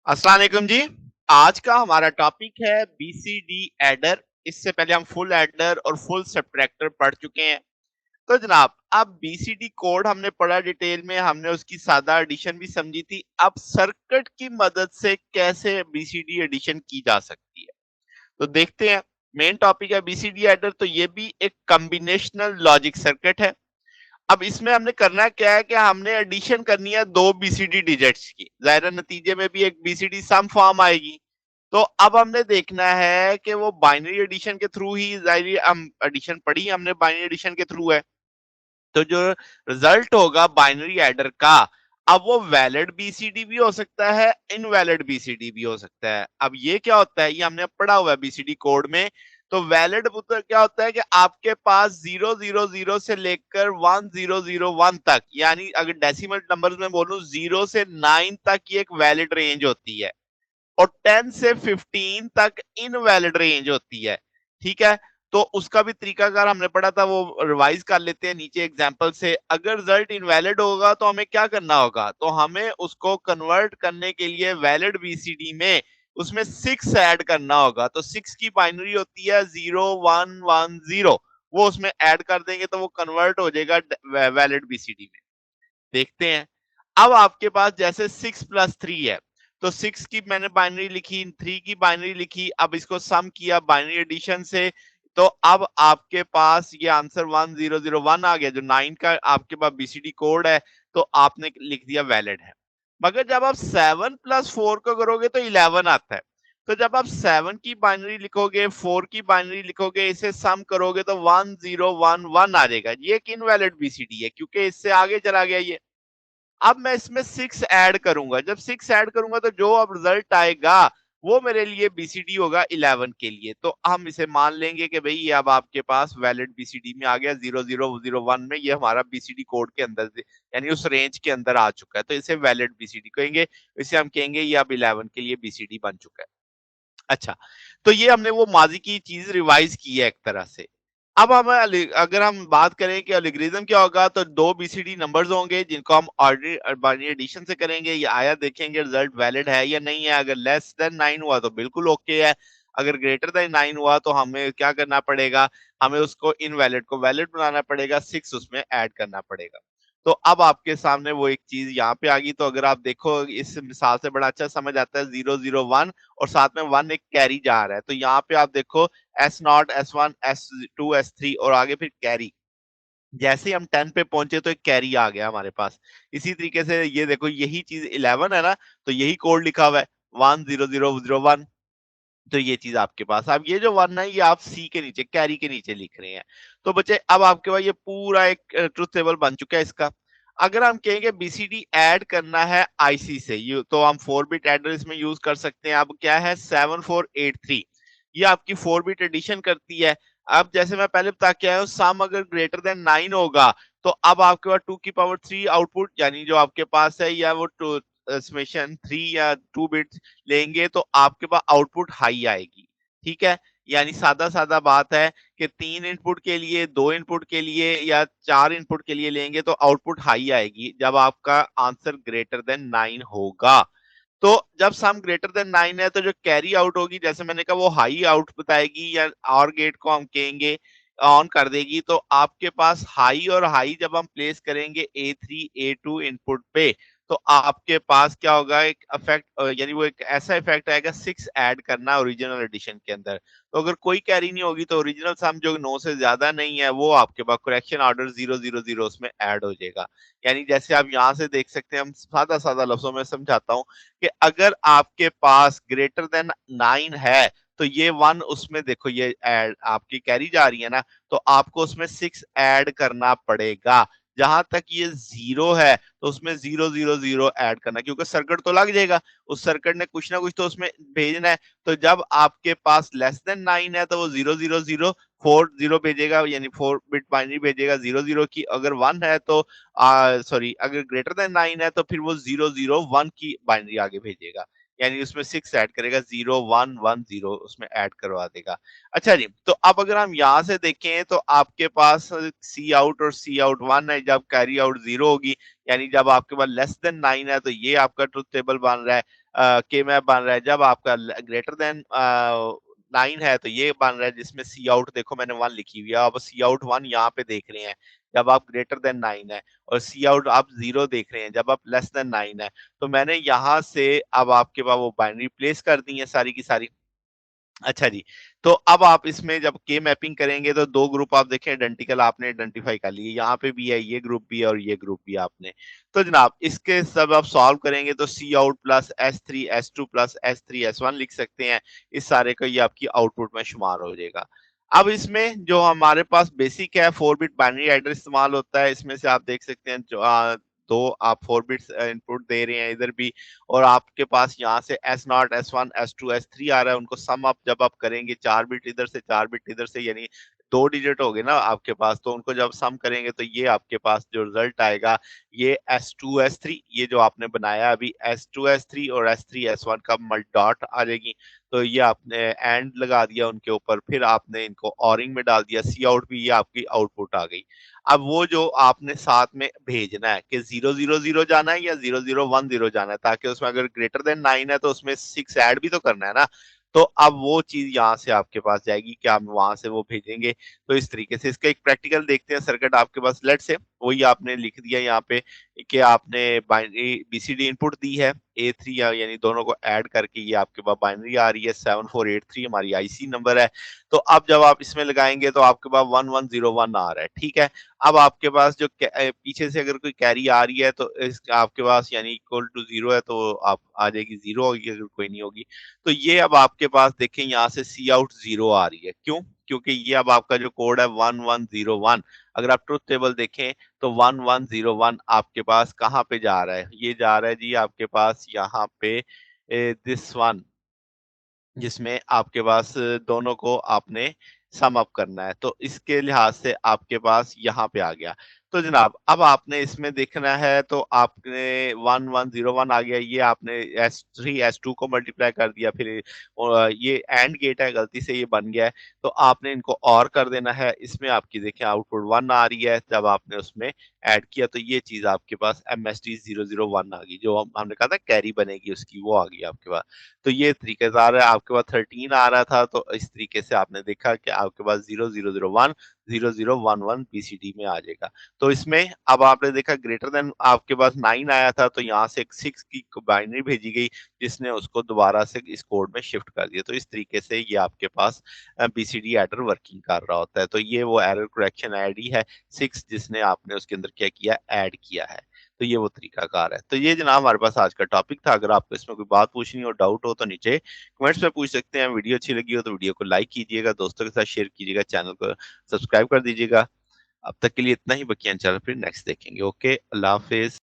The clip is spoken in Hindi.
अस्सलाम वालेकुम जी। आज का हमारा टॉपिक है बीसीडी एडर। इससे पहले हम फुल एडर और फुल सब्ट्रैक्टर पढ़ चुके हैं। तो जनाब, अब बीसीडी कोड हमने पढ़ा डिटेल में, हमने उसकी सादा एडिशन भी समझी थी। अब सर्किट की मदद से कैसे बीसीडी एडिशन की जा सकती है, तो देखते हैं। मेन टॉपिक है बीसीडी एडर, तो ये भी एक कॉम्बिनेशनल लॉजिक सर्किट है। अब इसमें हमने करना क्या है कि हमने एडिशन करनी है दो बीसीडी डिजिट्स की, जाहिर है नतीजे में भी एक बीसीडी सम फॉर्म आएगी। तो अब हमने देखना है कि वो बाइनरी एडिशन के थ्रू ही, जाहिर हम एडिशन पढ़ी हमने बाइनरी एडिशन के थ्रू है, तो जो रिजल्ट होगा बाइनरी एडर का, अब वो वैलिड बीसीडी भी हो सकता है, इनवैलिड बीसीडी भी हो सकता है। अब ये क्या होता है, ये हमने पढ़ा हुआ है बीसीडी कोड में। तो वैलिड क्या होता है कि आपके पास 000 से लेकर 1001 तक, यानी अगर डेसिमल नंबर्स में बोलूं 0 से 9 तक ये एक वैलिड रेंज होती है, और 10 से 15 तक इनवैलिड रेंज होती है। ठीक है, तो उसका भी तरीकाकार हमने पढ़ा था, वो रिवाइज कर लेते हैं नीचे एग्जांपल से। अगर रिजल्ट इनवैलिड होगा तो हमें क्या करना होगा, तो हमें उसको कन्वर्ट करने के लिए वैलिड बीसीडी में उसमें 6 ऐड करना होगा। तो 6 की बाइनरी होती है 0110, वो उसमें ऐड कर देंगे तो वो कन्वर्ट हो जाएगा वैलिड बीसीडी में। देखते हैं। अब आपके पास जैसे 6+3 है, तो 6 की मैंने बाइनरी लिखी, 3 की बाइनरी लिखी, अब इसको सम किया बाइनरी एडिशन से, तो अब आपके पास ये आंसर 1001 आ गया, जो 9 का आपके पास बीसीडी कोड है, तो आपने लिख दिया वैलिड है। मगर जब आप 7+4 को करोगे तो 11 आता है। तो जब आप 7 की बाइनरी लिखोगे, 4 की बाइनरी लिखोगे, इसे सम करोगे तो 1011 आ जाएगा। ये एक इनवैलिड बीसीडी है क्योंकि इससे आगे चला गया ये। अब मैं इसमें 6 ऐड करूंगा, जब 6 ऐड करूंगा तो जो अब रिजल्ट आएगा वो मेरे लिए बीसीडी होगा 11 के लिए। तो हम इसे मान लेंगे कि भाई ये अब आपके पास वैलिड बीसीडी में आ गया, 0001 में ये हमारा बीसीडी कोड के अंदर यानी उस रेंज के अंदर आ चुका है, तो इसे वैलिड बीसीडी कहेंगे। इसे हम कहेंगे ये अब 11 के लिए बीसीडी बन चुका है। अच्छा, तो ये हमने वो माजी की चीज रिवाइज की है एक तरह से। अब हम अगर हम बात करें कि एल्गोरिथम क्या होगा, तो दो बीसीडी नंबर्स होंगे जिनको हम ऑर्डिनरी बाइनरी एडिशन से करेंगे, या आया देखेंगे रिजल्ट वैलिड है या नहीं है। अगर लेस देन 9 हुआ तो बिल्कुल ओके है, अगर ग्रेटर देन 9 हुआ तो हमें क्या करना पड़ेगा, हमें उसको इनवैलिड को वैलिड बनाना पड़ेगा, 6 उसमें ऐड करना पड़ेगा। तो अब आपके सामने वो एक चीज यहाँ पे आ गई। तो अगर आप देखो इस मिसाल से बड़ा अच्छा समझ आता है, 001 और साथ में 1 एक कैरी जा रहा है, तो यहाँ पे आप देखो S0, S1, S2, S3 और आगे फिर कैरी। जैसे ही हम 10 पे पहुंचे तो एक कैरी आ गया हमारे पास। इसी तरीके से ये देखो, यही चीज 11 है ना, तो यही कोड लिखा हुआ है 10001। तो ये चीज आपके पास, अब ये जो 1 है ये आप सी के नीचे, कैरी के नीचे लिख रहे हैं। तो बच्चे अब आपके पास ये पूरा एक ट्रुथ टेबल बन चुका है इसका। अगर हम कहेंगे बीसीडी ऐड करना है आईसी से, यू तो हम 4 बिट एड्रेस में यूज कर सकते हैं। अब क्या है 7483, ये आपकी 4 बिट एडिशन करती है। अब जैसे मैं पहले बता के आया हूँ, सम अगर ग्रेटर देन 9 होगा तो अब आपके पास 2 की पावर 3 आउटपुट, यानी जो आपके पास है, या वो समेशन 3 या 2 बिट लेंगे तो आपके पास आउटपुट हाई आएगी। ठीक है, यानी सादा सादा बात है कि 3 इनपुट के लिए, 2 इनपुट के लिए या 4 इनपुट के लिए लेंगे तो आउटपुट हाई आएगी जब आपका आंसर ग्रेटर देन 9 होगा। तो जब सम ग्रेटर देन 9 है तो जो कैरी आउट होगी, जैसे मैंने कहा, वो हाई आउट बताएगी, या और गेट को हम कहेंगे ऑन कर देगी। तो आपके पास हाई और हाई जब हम प्लेस करेंगे A3 A2 इनपुट पे, तो आपके पास क्या होगा, एक इफेक्ट, यानी वो एक ऐसा इफेक्ट आएगा 6 ऐड करना ओरिजिनल एडिशन के अंदर। तो अगर कोई कैरी नहीं होगी तो ओरिजिनल सम जो 9 से ज्यादा नहीं है वो आपके पास करेक्शन ऑर्डर 000 उसमें ऐड हो जाएगा। यानी जैसे आप यहाँ से देख सकते हैं, हम सादा सादा लफ्जों में समझाता हूँ कि अगर आपके पास ग्रेटर देन 9 है तो ये 1 उसमें देखो, ये ऐड आपकी कैरी जा रही है ना, तो आपको उसमें 6 ऐड करना पड़ेगा। जहां तक ये 0 है तो उसमें 000 ऐड करना, क्योंकि सर्किट तो लग जाएगा, उस सर्किट ने कुछ ना कुछ तो उसमें भेजना है। तो जब आपके पास लेस देन 9 है तो वो 000 4 0 भेजेगा, यानी 4 बिट बाइनरी भेजेगा 00 की। अगर 1 है तो सॉरी, अगर ग्रेटर देन 9 है तो फिर वो 001 की बाइनरी आगे भेजेगा। यानी उसमें 6 ऐड करेगा, 0 1 1 0 उसमें ऐड करवा देगा। अच्छा जी, तो अब अगर हम यहाँ से देखें तो आपके पास सी आउट और सी आउट 1 है, जब कैरी आउट 0 होगी, यानी जब आपके पास लेस देन 9 है तो ये आपका ट्रुथ टेबल बन रहा है, के मैप बन रहा है। जब आपका ग्रेटर देन 9 है तो ये बन रहा है जिसमें सी आउट देखो मैंने 1 लिखी हुई है। अब सी आउट 1 यहाँ पे देख रहे हैं जब आप ग्रेटर देन 9 है, और सी आउट आप 0 देख रहे हैं जब आप लेस देन 9 है। तो मैंने यहाँ से अब आपके पास वो बाइनरी प्लेस कर दी है सारी की सारी। अच्छा जी, तो अब आप इसमें जब के मैपिंग करेंगे तो 2 ग्रुप आप देखें आइडेंटिकल आपने आइडेंटिफाई कर लिए। यहाँ पे भी है, ये ग्रुप भी है और ये ग्रुप भी है आपने। तो जनाब इसके सब आप सॉल्व करेंगे तो सी out plus S3 S2 plus S3 S1 लिख सकते हैं। इस सारे का ये आपकी आउटपुट में शुमार हो जाएगा। अब इसमें जो हमारे पास बेसिक है 4 बिट बाइनरी एडर इस्तेमाल होता है। इसमें से आप देख सकते हैं जो 2 आप 4 बिट्स इनपुट दे रहे हैं इधर भी, और आपके पास यहाँ से S0 S1 S2 S3 आ रहा है। उनको सम अप जब आप करेंगे 4 बिट इधर से 4 बिट इधर से, यानी 2 डिजिट हो गए ना आपके पास, तो उनको जब सम करेंगे तो ये आपके पास जो रिजल्ट आएगा ये S2 S3, ये जो आपने बनाया अभी S2 S3 और S3 S1 का डॉट आ जाएगी। तो ये आपने एंड लगा दिया उनके ऊपर, फिर आपने इनको ऑरिंग में डाल दिया, सी आउट भी ये आपकी आउटपुट आ गई। अब वो जो आपने साथ में भेजना है कि 000 जाना है या 0010 जाना है, ताकि उसमें अगर ग्रेटर देन 9 है तो उसमें 6 ऐड भी तो करना है ना। तो अब वो चीज यहाँ से आपके पास जाएगी कि आप वहां से वो भेजेंगे। तो इस तरीके से इसका एक प्रैक्टिकल देखते हैं सर्किट आपके पास। लेट से वही आपने लिख दिया यहाँ पे कि आपने बाइनरी बीसीडी इनपुट दी है A3, यानी दोनों को ऐड करके ये आपके पास बाइनरी आ रही है 7483 हमारी आईसी नंबर है। तो अब जब आप इसमें लगाएंगे तो आपके पास 1101 आ रहा है, ठीक है। अब आपके पास जो पीछे से अगर कोई कैरी आ रही है तो इस आपके पास यानी इक्वल टू 0 है, तो आप आ जाएगी 0 होगी, अगर कोई नहीं होगी तो ये अब आपके पास देखें यहाँ से सी आउट 0 आ रही है। क्यों? क्योंकि ये अब आपका जो कोड है 1101, अगर आप ट्रुथ टेबल देखें तो 1101 आपके पास कहाँ पे जा रहा है? ये जा रहा है जी आपके पास यहाँ पे दिस वन, जिसमें आपके पास दोनों को आपने सम अप करना है। तो इसके लिहाज से आपके पास यहाँ पे आ गया। तो जनाब अब आपने इसमें देखना है तो आपने 1101 आ गया, ये आपने S3 S2 को मल्टीप्लाई कर दिया, फिर ये एंड गेट है गलती से ये बन गया है, तो आपने इनको और कर देना है। इसमें आपकी देखें आउटपुट 1 आ रही है, जब आपने उसमें ऐड किया तो ये चीज आपके पास MST 001 आ गई, जो हमने कहा था कैरी बनेगी उसकी, वो आ गई आपके पास। तो ये तरीकेकार है। आपके पास 13 आ रहा था तो इस तरीके से आपने देखा कि आपके पास 0001 0011 बीसीडी में आ जाएगा। तो इसमें अब आपने देखा ग्रेटर देन आपके पास 9 आया था तो यहाँ से एक 6 की बाइनरी भेजी गई, जिसने उसको दोबारा से इस कोड में शिफ्ट कर दिया। तो इस तरीके से ये आपके पास बीसीडी एडर वर्किंग कर रहा होता है। तो ये वो एरर करेक्शन आईडी है 6, जिसने आपने उसके अंदर क्या किया, ऐड किया है। तो ये वो तरीकाकार है। तो ये जनाब हमारे पास आज का टॉपिक था। अगर आपको इसमें कोई बात पूछनी हो, डाउट हो तो नीचे कमेंट्स में पूछ सकते हैं। वीडियो अच्छी लगी हो तो वीडियो को लाइक कीजिएगा, दोस्तों के साथ शेयर कीजिएगा, चैनल को सब्सक्राइब कर दीजिएगा। अब तक के लिए इतना ही, बाकी चैनल फिर नेक्स्ट देखेंगे। ओके, अल्लाह हाफिज।